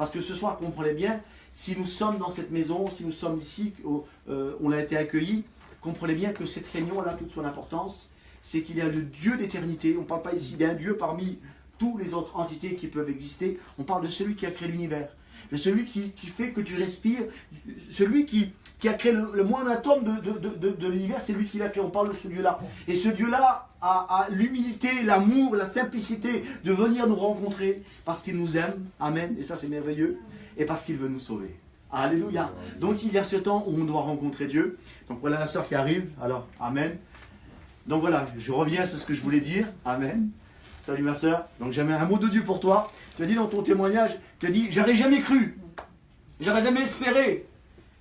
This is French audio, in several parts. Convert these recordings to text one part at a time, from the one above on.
Parce que ce soir, comprenez bien, si nous sommes dans cette maison, si nous sommes ici, on a été accueillis, comprenez bien que cette réunion a toute son importance, c'est qu'il y a le Dieu d'éternité. On ne parle pas ici d'un Dieu parmi toutes les autres entités qui peuvent exister. On parle de celui qui a créé l'univers, de celui qui fait que tu respires, celui qui a créé le moindre atome de l'univers, c'est lui qui l'a créé. On parle de ce Dieu-là. Et ce Dieu-là a l'humilité, l'amour, la simplicité de venir nous rencontrer parce qu'il nous aime. Amen. Et ça, c'est merveilleux. Et parce qu'il veut nous sauver. Alléluia. Donc, il y a ce temps où on doit rencontrer Dieu. Donc, voilà la sœur qui arrive. Alors, Amen. Donc, voilà, je reviens sur ce que je voulais dire. Amen. Salut ma sœur. Donc, j'avais un mot de Dieu pour toi. Tu as dit dans ton témoignage, tu as dit, j'aurais jamais cru. J'aurais jamais espéré.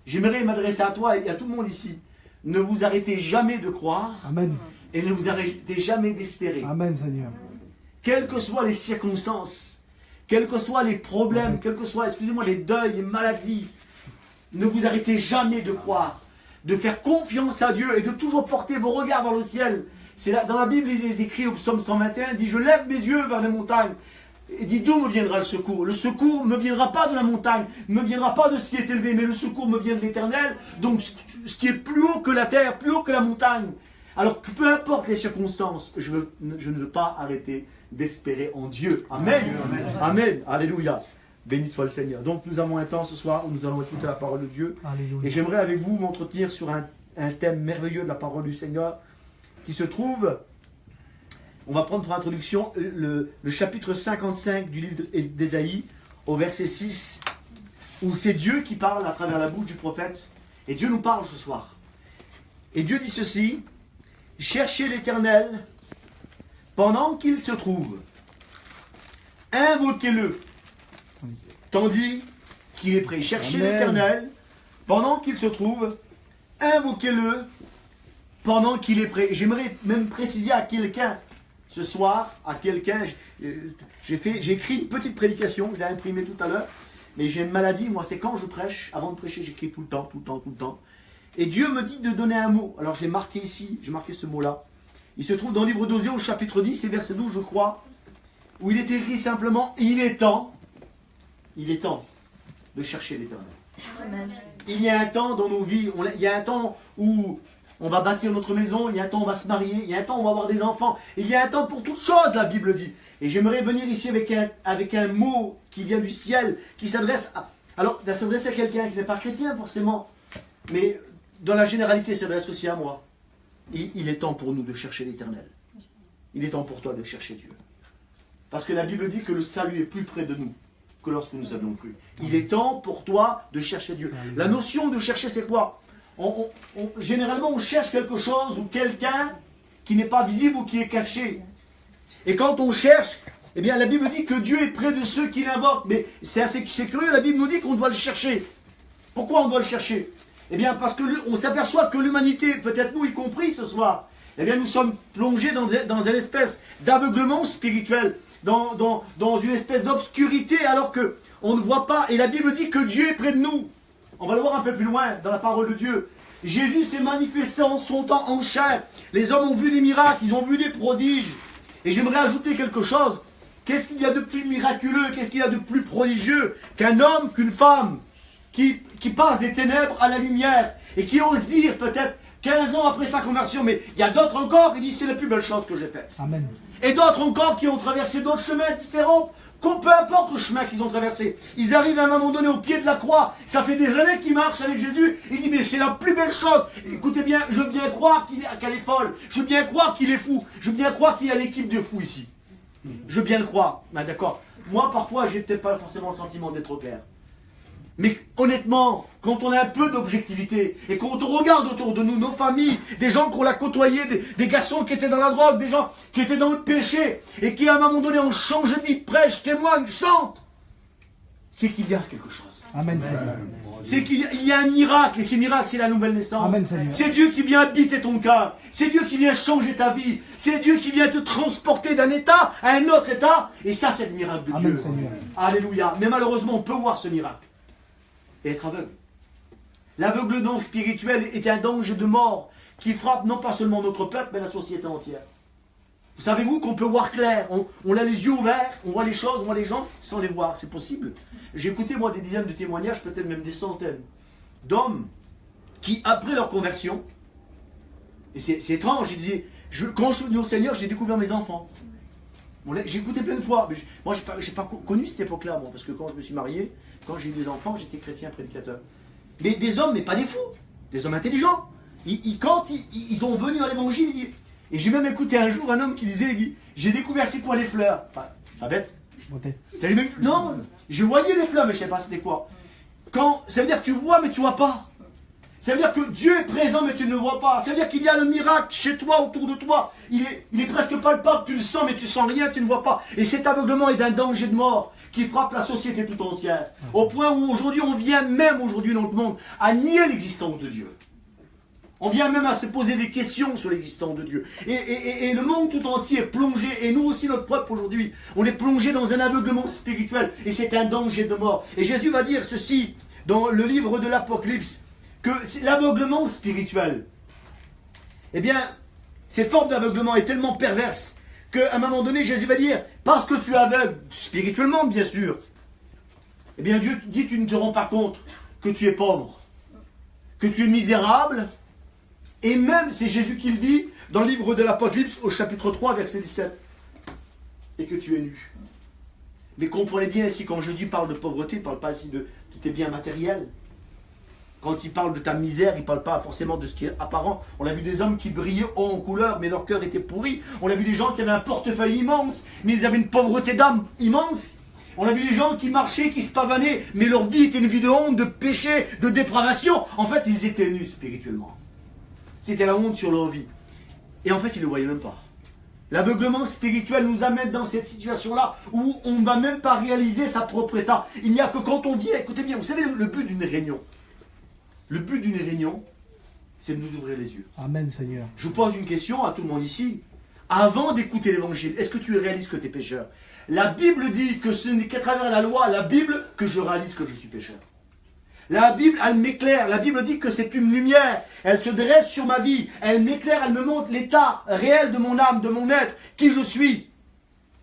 J'aimerais m'adresser à toi et à tout le monde ici. Ne vous arrêtez jamais de croire. Amen. Et ne vous arrêtez jamais d'espérer. Amen, Seigneur. Quelles que soient les circonstances, quels que soient les problèmes, quels que soient, excusez-moi, les deuils, les maladies, ne vous arrêtez jamais de croire, de faire confiance à Dieu et de toujours porter vos regards vers le ciel. C'est là, dans la Bible, il est écrit au psaume 121, il dit, je lève mes yeux vers les montagnes. Il dit, d'où me viendra le secours? Le secours ne me viendra pas de la montagne, ne me viendra pas de ce qui est élevé, mais le secours me vient de l'Éternel, donc ce qui est plus haut que la terre, plus haut que la montagne. Alors que peu importe les circonstances, je ne veux pas arrêter d'espérer en Dieu. Amen. Amen. Amen. Alléluia. Béni soit le Seigneur. Donc nous avons un temps ce soir où nous allons écouter la parole de Dieu. Alléluia. Et j'aimerais avec vous m'entretenir sur un thème merveilleux de la parole du Seigneur qui se trouve, on va prendre pour introduction le chapitre 55 du livre d'Ésaïe au verset 6 où c'est Dieu qui parle à travers la bouche du prophète. Et Dieu nous parle ce soir. Et Dieu dit ceci, cherchez l'Éternel pendant qu'il se trouve. Invoquez-le tandis qu'il est prêt. Cherchez l'Éternel pendant qu'il se trouve. Invoquez-le pendant qu'il est prêt. J'aimerais même préciser à quelqu'un ce soir, à quelqu'un, j'ai écrit une petite prédication, je l'ai imprimée tout à l'heure, mais j'ai une maladie, moi c'est quand je prêche, avant de prêcher j'écris tout le temps. Et Dieu me dit de donner un mot. Alors je l'ai marqué ici, j'ai marqué ce mot-là. Il se trouve dans le livre d'Osée au chapitre 10 et verset 12 je crois, où il est écrit simplement, il est temps de chercher l'Éternel. Il y a un temps dans nos vies, il y a un temps où on va bâtir notre maison, il y a un temps où on va se marier, il y a un temps où on va avoir des enfants, il y a un temps pour toutes choses, la Bible dit. Et j'aimerais venir ici avec un mot qui vient du ciel, qui s'adresse à... Alors, ça s'adresse à quelqu'un qui n'est pas chrétien forcément, mais dans la généralité, ça s'adresse aussi à moi. Il est temps pour nous de chercher l'Éternel. Il est temps pour toi de chercher Dieu. Parce que la Bible dit que le salut est plus près de nous que lorsque nous avions cru. Il est temps pour toi de chercher Dieu. La notion de chercher, c'est quoi? Généralement, on cherche quelque chose ou quelqu'un qui n'est pas visible ou qui est caché. Et quand on cherche, eh bien, la Bible dit que Dieu est près de ceux qui l'invoquent. Mais c'est curieux, la Bible nous dit qu'on doit le chercher. Pourquoi on doit le chercher? Eh bien, parce qu'on s'aperçoit que l'humanité, peut-être nous y compris ce soir, eh bien, nous sommes plongés dans une espèce d'aveuglement spirituel, dans une espèce d'obscurité, alors qu'on ne voit pas. Et la Bible dit que Dieu est près de nous. On va le voir un peu plus loin dans la parole de Dieu. Jésus s'est manifesté en son temps en chair. Les hommes ont vu des miracles, ils ont vu des prodiges. Et j'aimerais ajouter quelque chose. Qu'est-ce qu'il y a de plus miraculeux, qu'est-ce qu'il y a de plus prodigieux qu'un homme, qu'une femme qui passe des ténèbres à la lumière et qui ose dire peut-être 15 ans après sa conversion, mais il y a d'autres encore qui disent c'est la plus belle chose que j'ai faite. Amen. Et d'autres encore qui ont traversé d'autres chemins différents. Peu importe le chemin qu'ils ont traversé, ils arrivent à un moment donné au pied de la croix, ça fait des années qu'ils marchent avec Jésus, il dit mais c'est la plus belle chose, écoutez bien, je veux bien croire qu'elle est folle, je veux bien croire qu'il est fou, je veux bien croire qu'il y a l'équipe de fous ici, je veux bien le croire, ben, d'accord, moi parfois j'ai peut-être pas forcément le sentiment d'être clair, mais honnêtement, quand on a un peu d'objectivité, et quand on regarde autour de nous, nos familles, des gens qu'on a côtoyés, des garçons qui étaient dans la drogue, des gens qui étaient dans le péché, et qui à un moment donné ont changé de vie, prêchent, témoignent, chantent, c'est qu'il y a quelque chose. Amen. C'est qu'il y a un miracle, et ce miracle c'est la nouvelle naissance. C'est Dieu qui vient habiter ton cœur, c'est Dieu qui vient changer ta vie, c'est Dieu qui vient te transporter d'un état à un autre état, et ça c'est le miracle de Dieu. Seigneur. Alléluia. Mais malheureusement on peut voir ce miracle et être aveugle. L'aveuglement spirituel est un danger de mort qui frappe non pas seulement notre peuple, mais la société entière. Savez-vous qu'on peut voir clair? On a les yeux ouverts, on voit les choses, on voit les gens sans les voir. C'est possible. J'ai écouté, moi, des dizaines de témoignages, peut-être même des centaines, d'hommes qui, après leur conversion, et c'est étrange, ils disaient, quand je suis venu au Seigneur, j'ai découvert mes enfants. J'ai écouté plein de fois, mais moi, je n'ai pas connu cette époque-là, moi, parce que quand je me suis marié, quand j'ai eu des enfants, j'étais chrétien prédicateur. Mais des hommes, mais pas des fous, des hommes intelligents. Quand ils ont venu à l'évangile, ils disent. Et j'ai même écouté un jour un homme qui disait, j'ai découvert c'est quoi les fleurs. Enfin, pas bête. Non, je voyais les fleurs, mais je ne sais pas c'était quoi. Ça veut dire que tu vois, mais tu ne vois pas. Ça veut dire que Dieu est présent, mais tu ne le vois pas. Ça veut dire qu'il y a le miracle chez toi, autour de toi. Il est presque palpable, tu le sens, mais tu ne sens rien, tu ne vois pas. Et cet aveuglement est d'un danger de mort qui frappe la société tout entière. Au point où aujourd'hui, on vient même aujourd'hui dans le monde à nier l'existence de Dieu. On vient même à se poser des questions sur l'existence de Dieu. Et le monde tout entier est plongé, et nous aussi, notre peuple aujourd'hui, on est plongé dans un aveuglement spirituel, et c'est un danger de mort. Et Jésus va dire ceci dans le livre de l'Apocalypse, que l'aveuglement spirituel, eh bien, cette forme d'aveuglement est tellement perverse qu'à un moment donné, Jésus va dire, parce que tu es aveugle, spirituellement bien sûr, eh bien Dieu dit, tu ne te rends pas compte que tu es pauvre, que tu es misérable, et même, c'est Jésus qui le dit, dans le livre de l'Apocalypse, au chapitre 3, verset 17, et que tu es nu. Mais comprenez bien ici, quand Jésus parle de pauvreté, il ne parle pas ici de tes biens matériels. Quand il parle de ta misère, il ne parle pas forcément de ce qui est apparent. On a vu des hommes qui brillaient haut en couleur, mais leur cœur était pourri. On a vu des gens qui avaient un portefeuille immense, mais ils avaient une pauvreté d'âme immense. On a vu des gens qui marchaient, qui se pavanaient, mais leur vie était une vie de honte, de péché, de dépravation. En fait, ils étaient nus spirituellement. C'était la honte sur leur vie. Et en fait, ils ne le voyaient même pas. L'aveuglement spirituel nous amène dans cette situation-là où on ne va même pas réaliser sa propre état. Il n'y a que quand on vient, écoutez bien, vous savez le but d'une réunion. Le but d'une réunion, c'est de nous ouvrir les yeux. Amen, Seigneur. Je vous pose une question à tout le monde ici. Avant d'écouter l'évangile, est-ce que tu réalises que tu es pécheur? La Bible dit que ce n'est qu'à travers la loi, la Bible, que je réalise que je suis pécheur. La Bible, elle m'éclaire. La Bible dit que c'est une lumière. Elle se dresse sur ma vie. Elle m'éclaire, elle me montre l'état réel de mon âme, de mon être, qui je suis.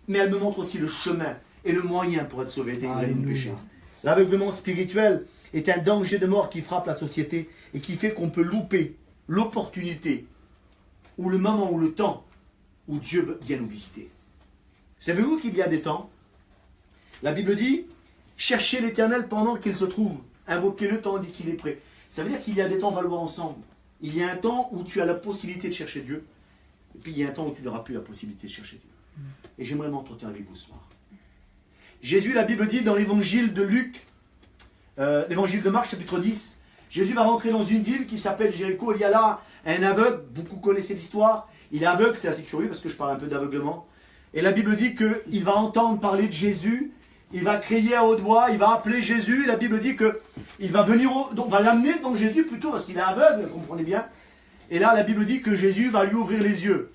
Mais elle me montre aussi le chemin et le moyen pour être sauvé, délivré de mon péché. L'aveuglement spirituel est un danger de mort qui frappe la société et qui fait qu'on peut louper l'opportunité ou le moment ou le temps où Dieu vient nous visiter. Savez-vous qu'il y a des temps? La Bible dit, cherchez l'Éternel pendant qu'il se trouve. Invoquez-le tandis qu'il est prêt. Ça veut dire qu'il y a des temps, on va le voir ensemble. Il y a un temps où tu as la possibilité de chercher Dieu. Et puis il y a un temps où tu n'auras plus la possibilité de chercher Dieu. Et j'aimerais m'entretenir avec vous ce soir. Jésus, la Bible dit dans l'évangile de Luc, l'évangile de Marc, chapitre 10, Jésus va rentrer dans une ville qui s'appelle Jéricho. Il y a là un aveugle, beaucoup connaissez l'histoire. Il est aveugle, c'est assez curieux parce que je parle un peu d'aveuglement. Et la Bible dit qu'il va entendre parler de Jésus. Il va crier à haute voix, il va appeler Jésus. La Bible dit qu'il va venir, donc on va l'amener devant Jésus plutôt parce qu'il est aveugle, vous comprenez bien. Et là, la Bible dit que Jésus va lui ouvrir les yeux.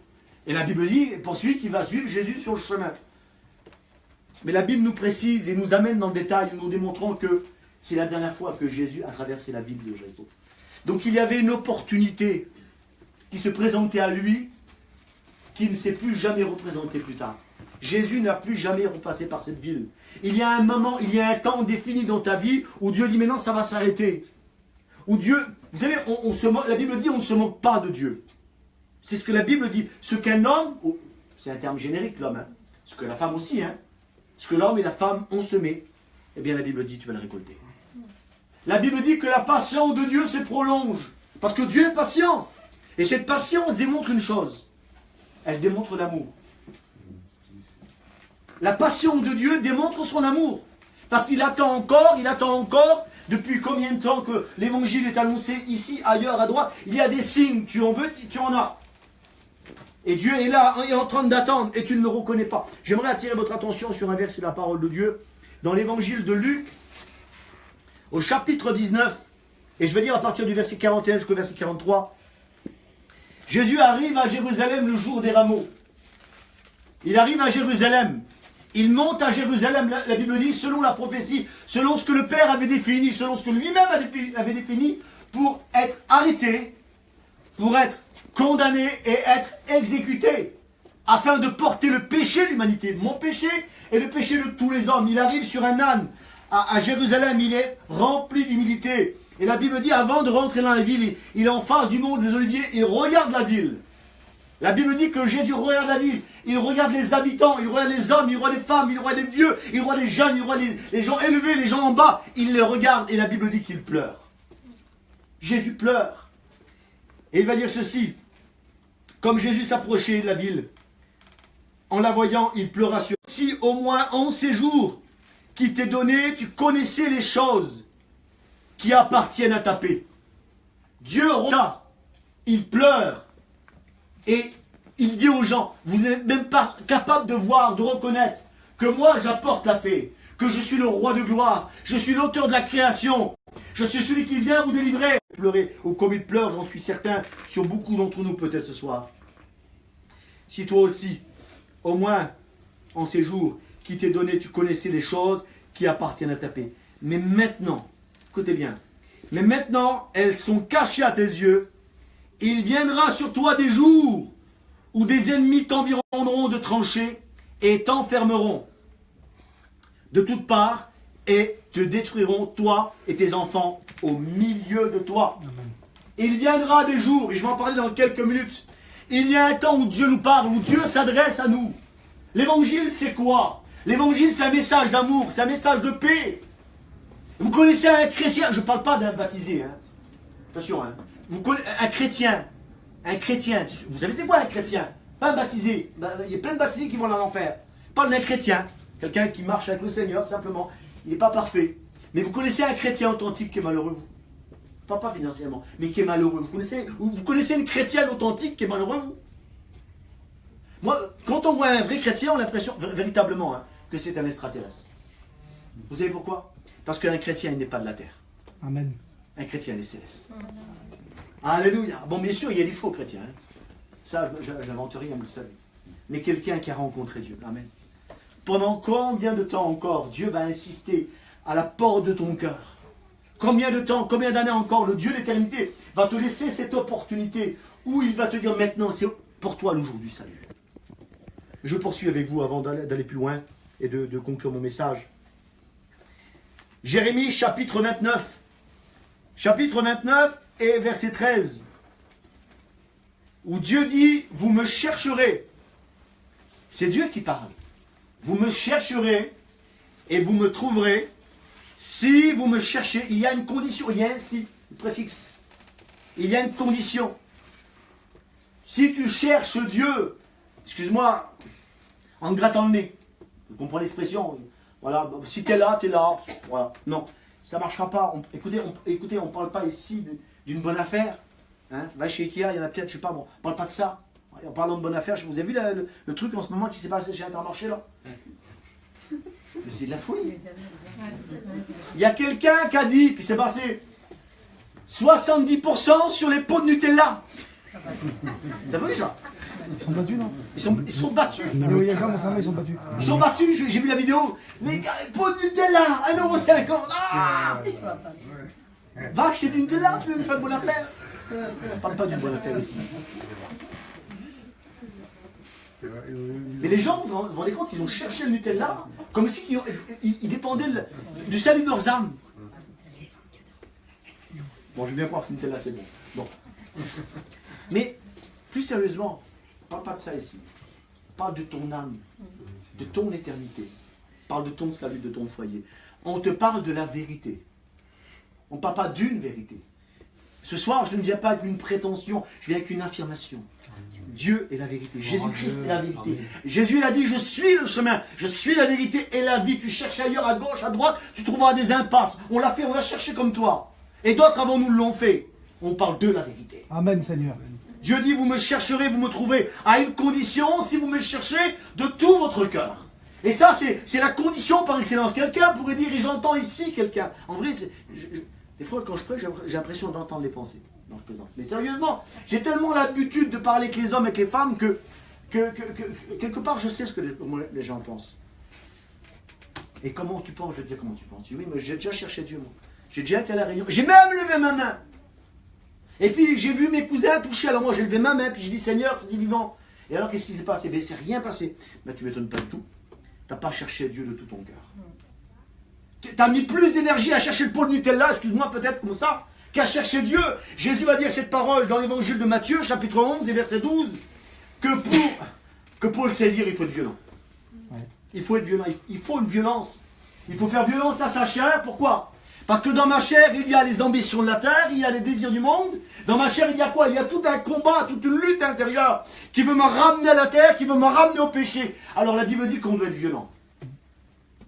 Et la Bible dit, poursuit qu'il va suivre Jésus sur le chemin. Mais la Bible nous précise et nous amène dans le détail, nous démontrons que c'est la dernière fois que Jésus a traversé la ville de Jéricho. Donc il y avait une opportunité qui se présentait à lui, qui ne s'est plus jamais représentée plus tard. Jésus n'a plus jamais repassé par cette ville. Il y a un moment, il y a un temps défini dans ta vie où Dieu dit maintenant ça va s'arrêter. Où Dieu, vous savez, la Bible dit on ne se moque pas de Dieu. C'est ce que la Bible dit. Ce qu'un homme, c'est un terme générique l'homme, hein, ce que la femme aussi, hein, ce que l'homme et la femme ont semé, eh bien la Bible dit tu vas le récolter. La Bible dit que la patience de Dieu se prolonge. Parce que Dieu est patient. Et cette patience démontre une chose. Elle démontre l'amour. La passion de Dieu démontre son amour. Parce qu'il attend encore, depuis combien de temps que l'évangile est annoncé ici, ailleurs, à droite, il y a des signes, tu en veux, tu en as. Et Dieu est là, il est en train d'attendre, et tu ne le reconnais pas. J'aimerais attirer votre attention sur un verset de la parole de Dieu, dans l'évangile de Luc, au chapitre 19, et je vais lire à partir du verset 41 jusqu'au verset 43. Jésus arrive à Jérusalem le jour des rameaux. Il arrive à Jérusalem. Il monte à Jérusalem, la Bible dit, selon la prophétie, selon ce que le Père avait défini, selon ce que lui-même avait défini, pour être arrêté, pour être condamné et être exécuté. afin de porter le péché de l'humanité, mon péché et le péché de tous les hommes. Il arrive sur un âne à Jérusalem, il est rempli d'humilité. Et la Bible dit, avant de rentrer dans la ville, il est en face du mont des Oliviers, il regarde la ville. La Bible dit que Jésus regarde la ville, il regarde les habitants, il regarde les hommes, il regarde les femmes, il regarde les vieux, il regarde les jeunes, il regarde les gens élevés, les gens en bas. Il les regarde et la Bible dit qu'il pleure. Jésus pleure. Et il va dire ceci, comme Jésus s'approchait de la ville, en la voyant, il pleura sur. Si au moins en ces jours qui t'est donné, tu connaissais les choses qui appartiennent à ta paix. Dieu regarde, il pleure et il dit aux gens, vous n'êtes même pas capable de voir, de reconnaître que moi j'apporte la paix, que je suis le roi de gloire, je suis l'auteur de la création, je suis celui qui vient vous délivrer. Pleurer, ou comme il pleure, j'en suis certain, sur beaucoup d'entre nous peut-être ce soir. Si toi aussi, au moins en ces jours qui t'est donné, tu connaissais les choses qui appartiennent à ta paix. Mais maintenant, écoutez bien, mais maintenant, elles sont cachées à tes yeux. Il viendra sur toi des jours où des ennemis t'environneront de tranchées et t'enfermeront de toutes parts et te détruiront, toi et tes enfants, au milieu de toi. Amen. Il viendra des jours, et je vais en parler dans quelques minutes, il y a un temps où Dieu nous parle, où Dieu s'adresse à nous. L'évangile, c'est quoi? L'évangile, c'est un message d'amour, c'est un message de paix. Vous connaissez un chrétien, je ne parle pas d'un baptisé, hein. Attention, hein. Vous connaissez un chrétien, vous savez c'est quoi un chrétien? Pas un baptisé, il y a plein de baptisés qui vont dans l'enfer. Parle d'un chrétien, quelqu'un qui marche avec le Seigneur, simplement, il n'est pas parfait. Mais vous connaissez un chrétien authentique qui est malheureux, vous? Pas financièrement, mais qui est malheureux. Vous connaissez une chrétienne authentique qui est malheureux, vous? Moi, quand on voit un vrai chrétien, on a l'impression, véritablement, hein, que c'est un extraterrestre. Vous savez pourquoi? Parce qu'un chrétien, il n'est pas de la terre. Amen. Un chrétien, il est céleste. Alléluia. Bon, bien sûr, il y a des faux chrétiens. Hein. Ça, je n'invente rien, vous le savez. Mais quelqu'un qui a rencontré Dieu. Amen. Pendant combien de temps encore Dieu va insister à la porte de ton cœur? Combien de temps, combien d'années encore le Dieu d'éternité va te laisser cette opportunité où il va te dire maintenant, c'est pour toi le jour du salut. Je poursuis avec vous avant d'aller plus loin et de conclure mon message. Jérémie chapitre 29. Chapitre 29 et verset 13. Où Dieu dit, vous me chercherez. C'est Dieu qui parle. Vous me chercherez et vous me trouverez. Si vous me cherchez, il y a une condition, il y a un si, le préfixe. Il y a une condition. Si tu cherches Dieu, excuse-moi, en grattant le nez, vous comprenez l'expression, voilà, si tu es là, voilà. Non, ça ne marchera pas. Écoutez, on ne parle pas ici d'une bonne affaire. Hein. Va chez Ikea, il y en a peut-être, je ne sais pas, bon, on ne parle pas de ça. En parlant de bonne affaire, vous avez vu le truc en ce moment qui s'est passé chez Intermarché là? Mais c'est de la folie. Il y a quelqu'un qui a dit, puis c'est passé 70% sur les pots de Nutella. T'as pas vu ça? Ils sont battus, non? Ils sont battus. Il y a mon frère, ils sont battus. Ils sont battus, j'ai vu la vidéo. Les gars, pots de Nutella, 1,50 €. Ah, va acheter du Nutella, tu veux faire une bonne affaire? Je ne parle pas d'une bonne affaire ici. Mais les gens, vous vous rendez compte, ils ont cherché le Nutella comme s'ils dépendaient du salut de leurs âmes. Bon, je veux bien croire que le Nutella c'est bon. Bon. Mais, plus sérieusement, on ne parle pas de ça ici. On parle de ton âme, de ton éternité. On parle de ton salut, de ton foyer. On te parle de la vérité. On ne parle pas d'une vérité. Ce soir, je ne viens pas avec une prétention, je viens avec une affirmation. Dieu est la vérité. Jésus-Christ est la vérité. Amen. Jésus il a dit, je suis le chemin, je suis la vérité et la vie. Tu cherches ailleurs, à gauche, à droite, tu trouveras des impasses. On l'a fait, on l'a cherché comme toi. Et d'autres avant nous l'ont fait. On parle de la vérité. Amen, Seigneur. Dieu dit, vous me chercherez, vous me trouverez, à une condition, si vous me cherchez de tout votre cœur. Et ça, c'est la condition par excellence. Quelqu'un pourrait dire, et j'entends ici quelqu'un. En vrai, des fois, quand je prêche, j'ai l'impression d'entendre les pensées. Non, je plaisante. Mais sérieusement, j'ai tellement l'habitude de parler avec les hommes et avec les femmes que quelque part, je sais ce que les gens pensent. Et comment tu penses? Je vais te dire comment tu penses. Oui, mais j'ai déjà cherché Dieu, moi. J'ai déjà été à la réunion. J'ai même levé ma main. Et puis, j'ai vu mes cousins toucher. Alors moi, j'ai levé ma main, puis j'ai dit, Seigneur, c'est vivant. Et alors, qu'est-ce qui s'est passé? Ben, c'est rien passé. Mais tu m'étonnes pas du tout. Tu n'as pas cherché Dieu de tout ton cœur. Tu as mis plus d'énergie à chercher le pot de Nutella, excuse-moi peut-être comme ça, qu'à chercher Dieu. Jésus va dire cette parole dans l'évangile de Matthieu, chapitre 11 et verset 12, que pour le saisir, il faut être violent. Il faut être violent, il faut une violence. Il faut faire violence à sa chair, pourquoi? Parce que dans ma chair, il y a les ambitions de la terre, il y a les désirs du monde. Dans ma chair, il y a quoi? Il y a tout un combat, toute une lutte intérieure qui veut me ramener à la terre, qui veut me ramener au péché. Alors la Bible dit qu'on doit être violent.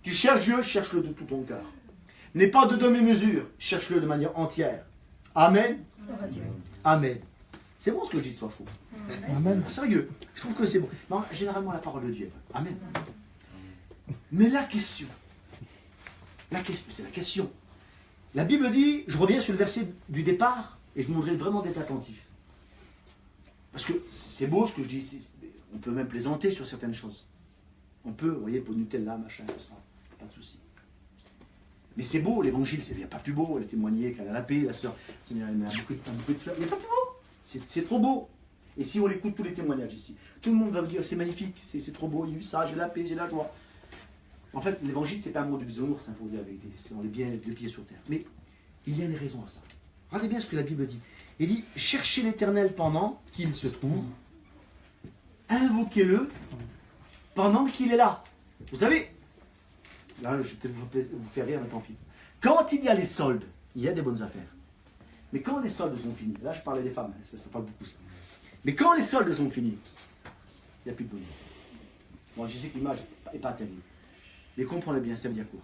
Tu cherches Dieu, cherche-le de tout ton cœur. N'aie pas de demi-mesure, cherche-le de manière entière. Amen. Amen. C'est bon ce que je dis ce soir, je trouve. Amen. Sérieux, je trouve que c'est bon. Non, généralement, la parole de Dieu. Amen. Mais la question, c'est la question. La Bible dit, je reviens sur le verset du départ, et je vous demanderai vraiment d'être attentif. Parce que c'est beau ce que je dis, on peut même plaisanter sur certaines choses. On peut, vous voyez, pour Nutella, machin, tout ça, pas de souci. Mais c'est beau, l'évangile, il n'y a pas plus beau, elle a témoigné qu'elle a la paix, la sœur, elle met un bouquet de fleurs, il n'y a pas plus beau, c'est trop beau. Et si on écoute tous les témoignages ici, tout le monde va vous dire, c'est magnifique, c'est trop beau, il y a eu ça, j'ai la paix, j'ai la joie. En fait, l'évangile, c'est pas un mot de bisounours, pour dire la vérité, c'est on est bien les pieds sur terre. Mais il y a une raison à ça. Regardez bien ce que la Bible dit. Il dit, cherchez l'Éternel pendant qu'il se trouve, invoquez-le pendant qu'il est là. Vous savez, là, je vais peut-être vous faire rire, mais tant pis. Quand il y a les soldes, il y a des bonnes affaires. Mais quand les soldes sont finis, là je parlais des femmes, ça parle beaucoup ça. Mais quand les soldes sont finis, il n'y a plus de bonheur. Bon, je sais que l'image n'est pas terrible. Mais comprenez bien, ça veut dire quoi?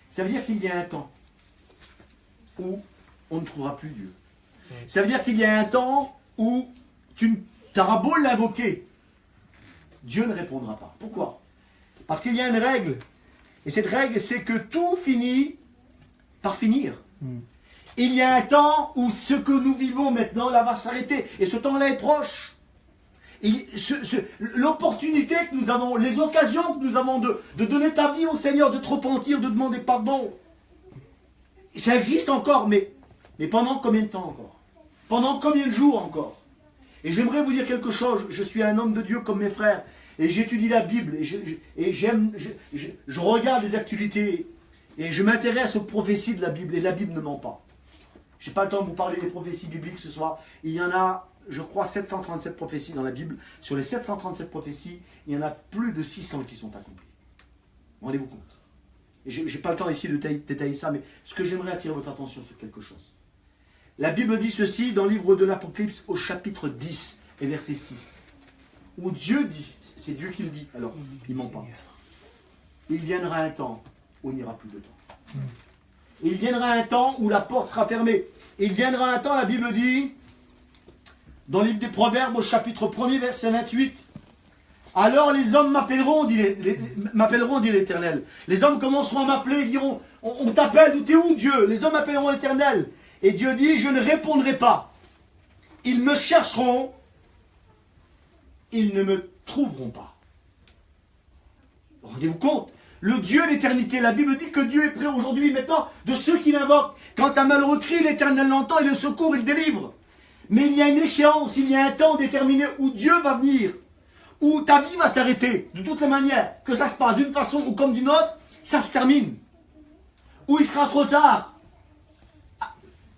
Ça veut dire qu'il y a un temps où on ne trouvera plus Dieu. Ça veut dire qu'il y a un temps où tu auras beau l'invoquer, Dieu ne répondra pas. Pourquoi? Parce qu'il y a une règle. Et cette règle, c'est que tout finit par finir. Il y a un temps où ce que nous vivons maintenant, là, va s'arrêter. Et ce temps-là est proche. L'opportunité que nous avons, les occasions que nous avons de donner ta vie au Seigneur, de te repentir, de demander pardon, ça existe encore, mais pendant combien de temps encore? Pendant combien de jours encore? Et j'aimerais vous dire quelque chose, je suis un homme de Dieu comme mes frères, et j'étudie la Bible, et je regarde les actualités, et je m'intéresse aux prophéties de la Bible, et la Bible ne ment pas. Je n'ai pas le temps de vous parler des prophéties bibliques ce soir. Il y en a, je crois, 737 prophéties dans la Bible. Sur les 737 prophéties, il y en a plus de 600 qui sont accomplies. Rendez-vous compte. Et je n'ai pas le temps ici de détailler ça, mais ce que j'aimerais attirer votre attention sur quelque chose. La Bible dit ceci dans le livre de l'Apocalypse au chapitre 10 et verset 6. Où Dieu dit, c'est Dieu qui le dit, alors il ne ment pas. Il viendra un temps où il n'y aura plus de temps. Il viendra un temps où la porte sera fermée. Il viendra un temps, la Bible dit, dans le livre des Proverbes, au chapitre 1er, verset 28, alors les hommes m'appelleront, dit l'Éternel. Les hommes commenceront à m'appeler et diront, on t'appelle, t'es où Dieu? Les hommes appelleront l'Éternel. Et Dieu dit, je ne répondrai pas. Ils me chercheront, ils ne me trouveront pas. Rendez-vous compte? Le Dieu d'éternité, la Bible dit que Dieu est prêt aujourd'hui, maintenant, de ceux qui l'invoquent. Quand un malheureux crie, l'Éternel l'entend, il le secourt, il le délivre. Mais il y a une échéance, il y a un temps déterminé où Dieu va venir, où ta vie va s'arrêter, de toutes les manières, que ça se passe d'une façon ou comme d'une autre, ça se termine. Où il sera trop tard.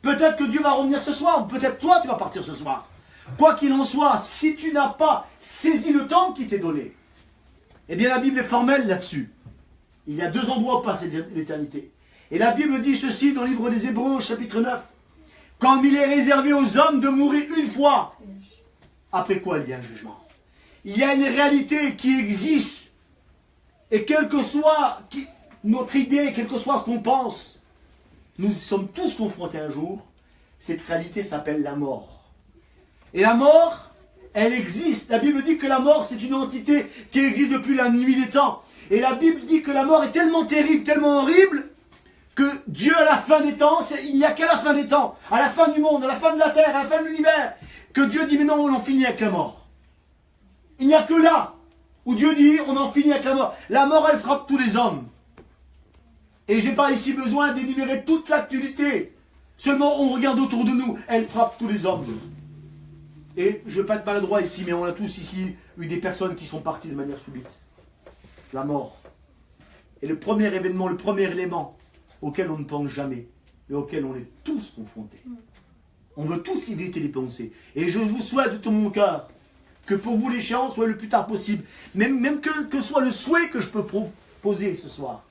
Peut-être que Dieu va revenir ce soir, ou peut-être toi tu vas partir ce soir. Quoi qu'il en soit, si tu n'as pas saisi le temps qui t'est donné, eh bien la Bible est formelle là-dessus. Il y a deux endroits où passe l'éternité. Et la Bible dit ceci dans le livre des Hébreux, chapitre 9. Comme il est réservé aux hommes de mourir une fois, après quoi il y a un jugement. Il y a une réalité qui existe. Et quelle que soit notre idée, quel que soit ce qu'on pense, nous sommes tous confrontés un jour. Cette réalité s'appelle la mort. Et la mort, elle existe. La Bible dit que la mort, c'est une entité qui existe depuis la nuit des temps. Et la Bible dit que la mort est tellement terrible, tellement horrible, que Dieu, à la fin des temps, il n'y a qu'à la fin des temps, à la fin du monde, à la fin de la terre, à la fin de l'univers, que Dieu dit, mais non, on en finit avec la mort. Il n'y a que là où Dieu dit, on en finit avec la mort. La mort, elle frappe tous les hommes. Et je n'ai pas ici besoin d'énumérer toute l'actualité. Seulement, on regarde autour de nous, elle frappe tous les hommes. Et je ne veux pas être maladroit ici, mais on a tous ici eu des personnes qui sont parties de manière subite. La mort. Et le premier événement, le premier élément auquel on ne pense jamais, et auquel on est tous confrontés. On veut tous éviter les pensées. Et je vous souhaite de tout mon cœur que pour vous l'échéance soit le plus tard possible. Même que soit le souhait que je peux proposer ce soir.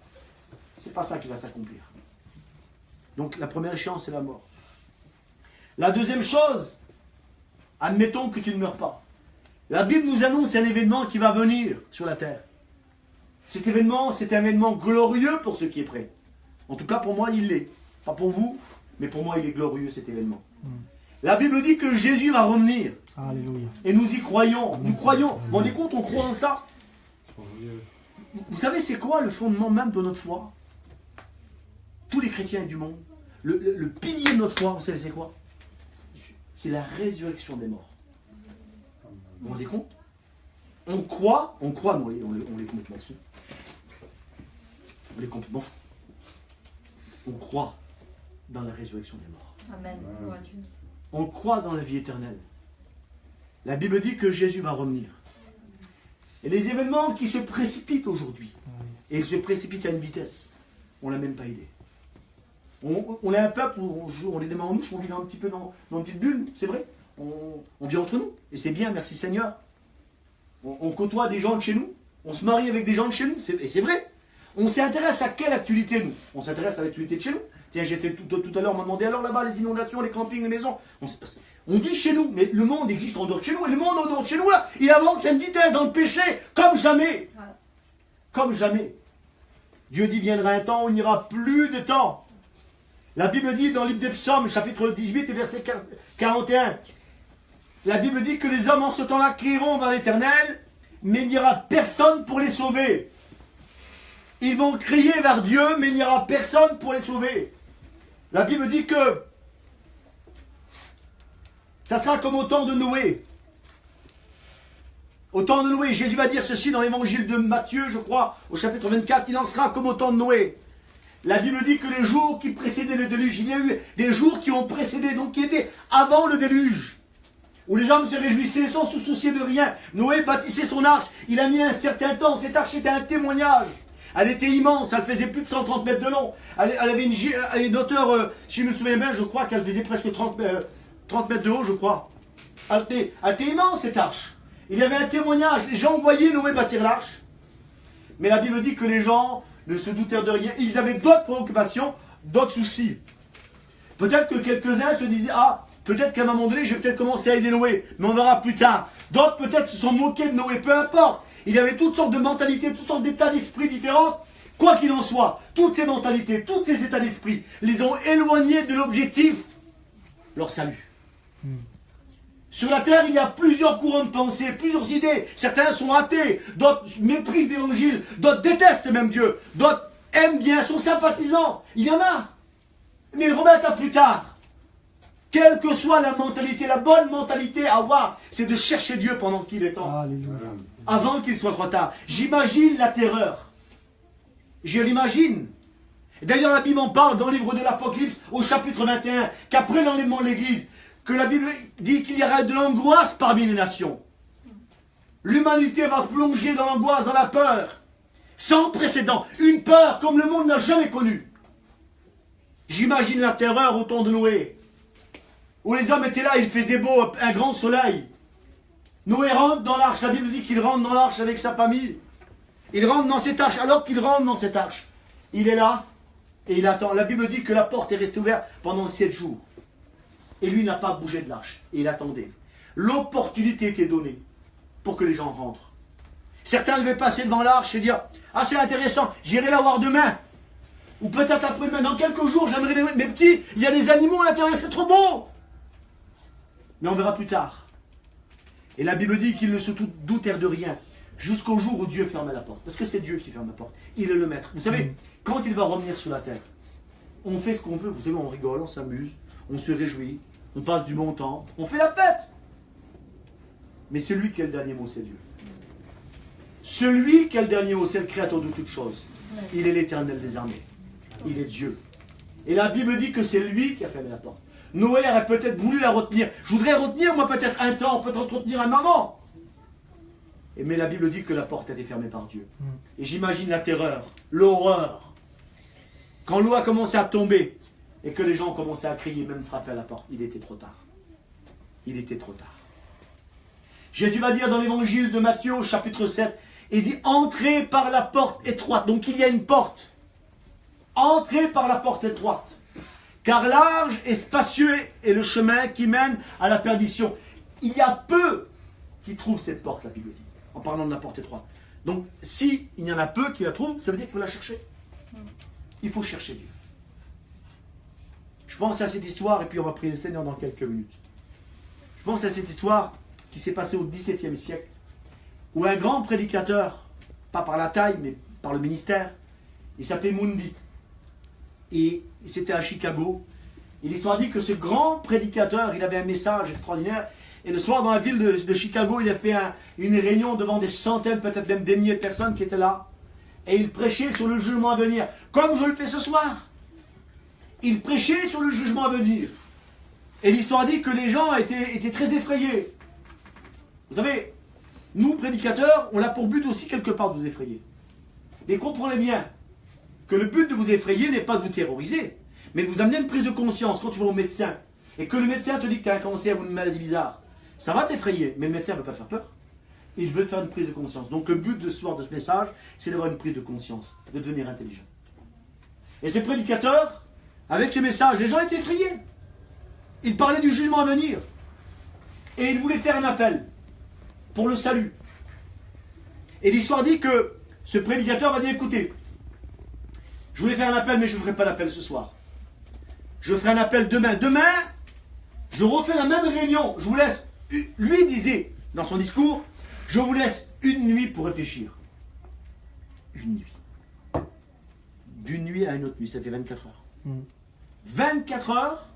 C'est pas ça qui va s'accomplir. Donc la première échéance, c'est la mort. La deuxième chose, admettons que tu ne meurs pas. La Bible nous annonce un événement qui va venir sur la terre. Cet événement, c'est un événement glorieux pour ceux qui est prêt. En tout cas, pour moi, il l'est. Pas pour vous, mais pour moi, il est glorieux cet événement. La Bible dit que Jésus va revenir. Alléluia. Et nous y croyons. Nous croyons. Vous vous rendez compte, on croit en ça. Vous savez, c'est quoi le fondement même de notre foi? Tous les chrétiens du monde, le pilier de notre foi, vous savez, c'est quoi? C'est la résurrection des morts. Vous vous rendez compte? On croit, nous, on est complètement fous. On est complètement fous. On croit dans la résurrection des morts. Amen. On croit dans la vie éternelle. La Bible dit que Jésus va revenir. Et les événements qui se précipitent aujourd'hui, et ils se précipitent à une vitesse, on n'a même pas idée. On est un peuple où on est des mains en mouche, on vit un petit peu dans une petite bulle, c'est vrai. On vit entre nous, et c'est bien, merci Seigneur. On côtoie des gens de chez nous, on se marie avec des gens de chez nous, et c'est vrai. On s'intéresse à quelle actualité, nous? On s'intéresse à l'actualité de chez nous. Tiens, j'étais tout à l'heure, on m'a demandé alors là-bas, les inondations, les campings, les maisons. On vit chez nous, mais le monde existe en dehors de chez nous. Et le monde en dehors de chez nous, là, il avance à une vitesse dans le péché, comme jamais. Comme jamais. Dieu dit, viendra un temps où il n'y aura plus de temps. La Bible dit dans le livre des Psaumes, chapitre 18 et verset 41, la Bible dit que les hommes en ce temps-là crieront vers l'Éternel, mais il n'y aura personne pour les sauver. Ils vont crier vers Dieu, mais il n'y aura personne pour les sauver. La Bible dit que ça sera comme au temps de Noé. Au temps de Noé, Jésus va dire ceci dans l'évangile de Matthieu, je crois, au chapitre 24, il en sera comme au temps de Noé. La Bible dit que les jours qui précédaient le déluge, il y a eu des jours qui ont précédé, donc qui étaient avant le déluge, où les hommes se réjouissaient sans se soucier de rien. Noé bâtissait son arche, il a mis un certain temps, cette arche était un témoignage. Elle était immense, elle faisait plus de 130 mètres de long. Elle avait une hauteur, si je me souviens bien, je crois qu'elle faisait presque 30 mètres de haut, je crois. Elle était immense, cette arche. Il y avait un témoignage. Les gens voyaient Noé bâtir l'arche. Mais la Bible dit que les gens ne se doutèrent de rien. Ils avaient d'autres préoccupations, d'autres soucis. Peut-être que quelques-uns se disaient, ah, peut-être qu'à un moment donné, je vais peut-être commencer à aider Noé. Mais on verra plus tard. D'autres peut-être se sont moqués de Noé, peu importe. Il y avait toutes sortes de mentalités, toutes sortes d'états d'esprit différents. Quoi qu'il en soit, toutes ces mentalités, tous ces états d'esprit, les ont éloignés de l'objectif, leur salut. Sur la terre, il y a plusieurs courants de pensée, plusieurs idées. Certains sont athées, d'autres méprisent l'évangile, d'autres détestent même Dieu, d'autres aiment bien, sont sympathisants. Il y en a. Mais ils remettent à plus tard. Quelle que soit la mentalité, la bonne mentalité à avoir, c'est de chercher Dieu pendant qu'il est temps. Alléluia. Avant qu'il soit trop tard. J'imagine la terreur. Je l'imagine. D'ailleurs, la Bible en parle dans le livre de l'Apocalypse, au chapitre 21, qu'après l'enlèvement de l'Église, que la Bible dit qu'il y aura de l'angoisse parmi les nations. L'humanité va plonger dans l'angoisse, dans la peur, sans précédent. Une peur comme le monde n'a jamais connue. J'imagine la terreur au temps de Noé, où les hommes étaient là, il faisait beau, un grand soleil. Noé rentre dans l'arche, la Bible dit qu'il rentre dans l'arche avec sa famille. Il rentre dans cette arche, alors qu'il rentre dans cette arche, il est là et il attend. La Bible dit que la porte est restée ouverte pendant 7 jours. Et lui n'a pas bougé de l'arche, et il attendait. L'opportunité était donnée pour que les gens rentrent. Certains devaient passer devant l'arche et dire, ah c'est intéressant, j'irai la voir demain. Ou peut-être après-demain, dans quelques jours, j'aimerais les... Mes petits, il y a des animaux à l'intérieur, c'est trop beau. Mais on verra plus tard. Et la Bible dit qu'ils ne se doutèrent de rien jusqu'au jour où Dieu ferme la porte. Parce que c'est Dieu qui ferme la porte. Il est le maître. Vous savez, quand il va revenir sur la terre, on fait ce qu'on veut. Vous savez, on rigole, on s'amuse, on se réjouit, on passe du bon temps, on fait la fête. Mais celui qui a le dernier mot, c'est Dieu. Celui qui a le dernier mot, c'est le créateur de toutes choses. Il est l'Éternel des armées. Il est Dieu. Et la Bible dit que c'est lui qui a fermé la porte. Noé aurait peut-être voulu la retenir. Je voudrais retenir, moi, peut-être un temps, peut-être retenir un moment. Mais la Bible dit que la porte a été fermée par Dieu. Et j'imagine la terreur, l'horreur. Quand l'eau a commencé à tomber et que les gens ont commencé à crier, même frapper à la porte, il était trop tard. Il était trop tard. Jésus va dire dans l'évangile de Matthieu, chapitre 7, il dit « Entrez par la porte étroite ». Donc il y a une porte. Entrez par la porte étroite. Car large et spacieux est le chemin qui mène à la perdition. Il y a peu qui trouvent cette porte, la Bible dit, en parlant de la porte étroite. Donc, si il y en a peu qui la trouvent, ça veut dire qu'il faut la chercher. Il faut chercher Dieu. Je pense à cette histoire, et puis on va prier le Seigneur dans quelques minutes. Je pense à cette histoire qui s'est passée au XVIIe siècle, où un grand prédicateur, pas par la taille, mais par le ministère, il s'appelait Mundy. Et c'était à Chicago. Et l'histoire dit que ce grand prédicateur, il avait un message extraordinaire. Et le soir, dans la ville de Chicago, il a fait une réunion devant des centaines, peut-être même des milliers de personnes qui étaient là. Et il prêchait sur le jugement à venir, comme je le fais ce soir. Il prêchait sur le jugement à venir. Et l'histoire dit que les gens étaient très effrayés. Vous savez, nous, prédicateurs, on a pour but aussi quelque part de vous effrayer. Mais comprenez bien que le but de vous effrayer n'est pas de vous terroriser, mais de vous amener une prise de conscience quand tu vas au médecin et que le médecin te dit que tu as un cancer ou une maladie bizarre. Ça va t'effrayer, mais le médecin ne veut pas te faire peur. Il veut faire une prise de conscience. Donc le but de ce soir de ce message, c'est d'avoir une prise de conscience, de devenir intelligent. Et ce prédicateur, avec ce message, les gens étaient effrayés. Il parlait du jugement à venir. Et il voulait faire un appel pour le salut. Et l'histoire dit que ce prédicateur va dire, écoutez, je voulais faire un appel, mais je ne ferai pas l'appel ce soir. Je ferai un appel demain. Demain, je refais la même réunion. Je vous laisse, lui disait dans son discours, je vous laisse une nuit pour réfléchir. Une nuit. D'une nuit à une autre nuit, ça fait 24 heures. 24 heures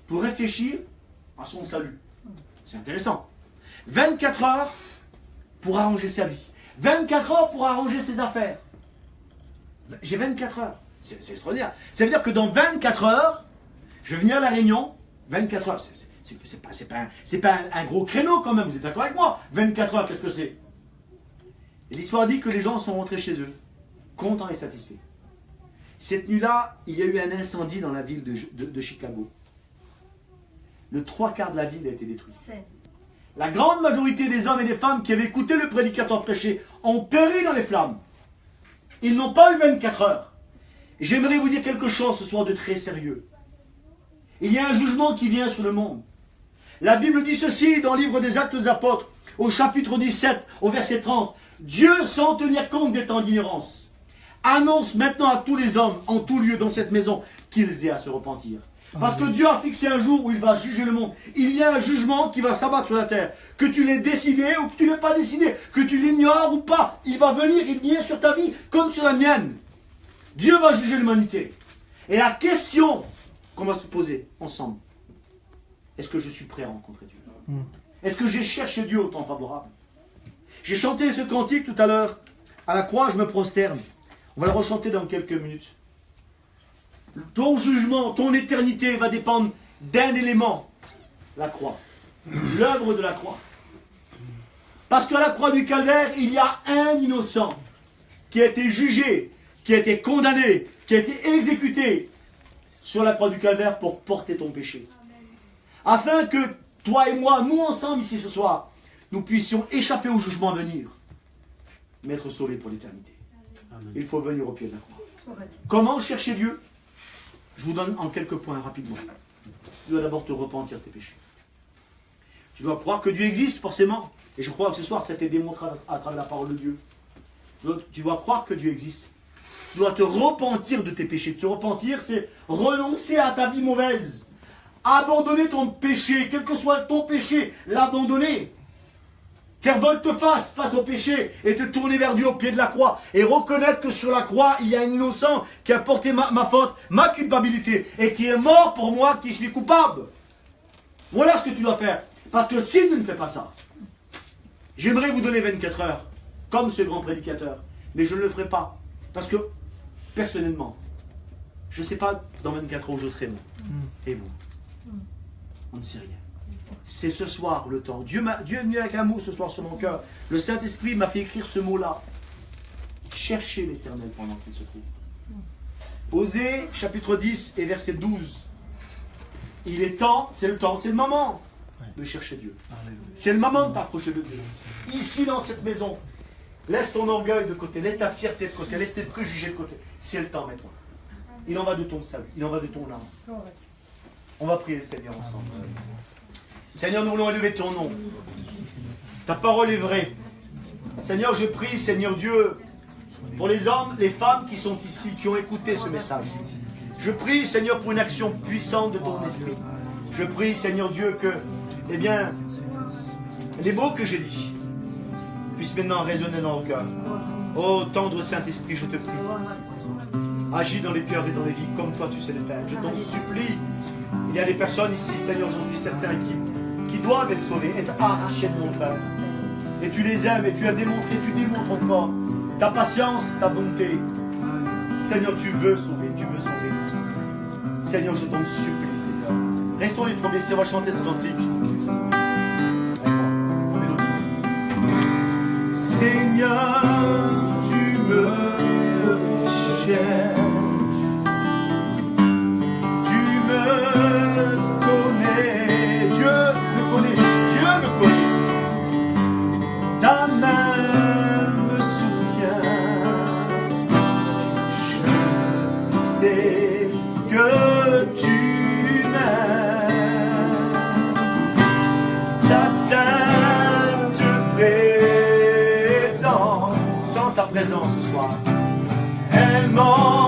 pour réfléchir à son salut. C'est intéressant. 24 heures pour arranger sa vie. 24 heures pour arranger ses affaires. J'ai 24 heures. C'est extraordinaire. Ça veut dire que dans 24 heures, je vais venir à la réunion. 24 heures, c'est pas un gros créneau quand même. Vous êtes d'accord avec moi? 24 heures, qu'est-ce que c'est? Et l'histoire dit que les gens sont rentrés chez eux, contents et satisfaits. Cette nuit-là, il y a eu un incendie dans la ville de Chicago. Le 3/4 de la ville a été détruit. La grande majorité des hommes et des femmes qui avaient écouté le prédicateur prêcher ont péri dans les flammes. Ils n'ont pas eu 24 heures. J'aimerais vous dire quelque chose ce soir de très sérieux. Il y a un jugement qui vient sur le monde. La Bible dit ceci dans le livre des Actes des Apôtres, au chapitre 17, au verset 30. Dieu, sans tenir compte des temps d'ignorance, annonce maintenant à tous les hommes, en tout lieu dans cette maison, qu'ils aient à se repentir. Parce que Dieu a fixé un jour où il va juger le monde. Il y a un jugement qui va s'abattre sur la terre. Que tu l'aies décidé ou que tu ne l'aies pas décidé, que tu l'ignores ou pas, il va venir, il vient sur ta vie comme sur la mienne. Dieu va juger l'humanité. Et la question qu'on va se poser ensemble, est-ce que je suis prêt à rencontrer Dieu? Est-ce que j'ai cherché Dieu au temps favorable? J'ai chanté ce cantique tout à l'heure. À la croix, je me prosterne. On va le rechanter dans quelques minutes. Ton jugement, ton éternité va dépendre d'un élément, la croix. L'œuvre de la croix. Parce qu'à la croix du Calvaire, il y a un innocent qui a été jugé, qui a été condamné, qui a été exécuté sur la croix du Calvaire pour porter ton péché. Afin que toi et moi, nous ensemble ici ce soir, nous puissions échapper au jugement à venir, mais être sauvés pour l'éternité. Il faut venir au pied de la croix. Comment chercher Dieu? Je vous donne en quelques points rapidement. Tu dois d'abord te repentir de tes péchés. Tu dois croire que Dieu existe, forcément. Et je crois que ce soir, ça a été démontré à travers la parole de Dieu. Tu dois croire que Dieu existe. Tu dois te repentir de tes péchés. Te repentir, c'est renoncer à ta vie mauvaise. Abandonner ton péché, quel que soit ton péché, l'abandonner. Faire volte-face face au péché et te tourner vers Dieu au pied de la croix et reconnaître que sur la croix, il y a un innocent qui a porté ma faute, ma culpabilité et qui est mort pour moi qui suis coupable. Voilà ce que tu dois faire. Parce que si tu ne fais pas ça, j'aimerais vous donner 24 heures, comme ce grand prédicateur, mais je ne le ferai pas. Parce que, personnellement, je ne sais pas dans 24 heures où je serai, moi. Et vous? On ne sait rien. C'est ce soir le temps. Dieu est venu avec un mot ce soir sur mon cœur. Le Saint-Esprit m'a fait écrire ce mot-là. Cherchez l'Éternel pendant qu'il se trouve. Osée, chapitre 10 et verset 12. Il est temps, c'est le moment de chercher Dieu. C'est le moment de t'approcher de Dieu. Ici dans cette maison, laisse ton orgueil de côté, laisse ta fierté de côté, laisse tes préjugés de côté. C'est le temps maintenant. Il en va de ton salut, il en va de ton âme. On va prier le Seigneur ensemble. Seigneur, nous voulons élever ton nom. Ta parole est vraie. Seigneur, je prie, Seigneur Dieu, pour les hommes, les femmes qui sont ici, qui ont écouté ce message. Je prie, Seigneur, pour une action puissante de ton esprit. Je prie, Seigneur Dieu, que, eh bien, les mots que j'ai dit puissent maintenant résonner dans le cœur. Oh, tendre Saint-Esprit, je te prie. Agis dans les cœurs et dans les vies comme toi tu sais le faire. Je t'en supplie. Il y a des personnes ici, Seigneur, j'en suis certain, qui doivent être sauvées, être arrachées de l'enfer. Et tu les aimes et tu as démontré, tu démontres encore ta patience, ta bonté. Seigneur, tu veux sauver, tu veux sauver. Seigneur, je t'en supplie, Seigneur. Restons les frères, on va chanter ce cantique. Seigneur, tu me cherches. Tu me connais. Dieu me connaît. Dieu me connaît. Ta main me soutient. Je sais que tu m'aimes. Ta sainte présence, sans sa présence ce soir, elle m'en